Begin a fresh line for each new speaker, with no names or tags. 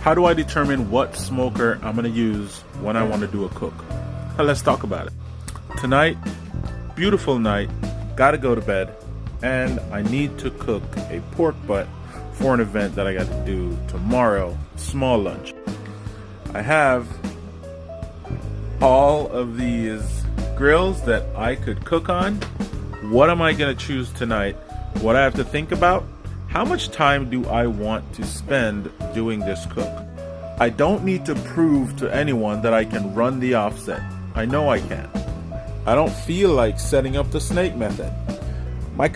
How do I determine what smoker I'm going to use when I want to do a cook? Now let's talk about it. Tonight, beautiful night, gotta go to bed, and I need to cook a pork butt for an event that I got to do tomorrow, small lunch. I have all of these grills that I could cook on. What am I going to choose tonight? What I have to think about? How much time do I want to spend doing this cook? I don't need to prove to anyone that I can run the offset. I know I can. I don't feel like setting up the snake method. My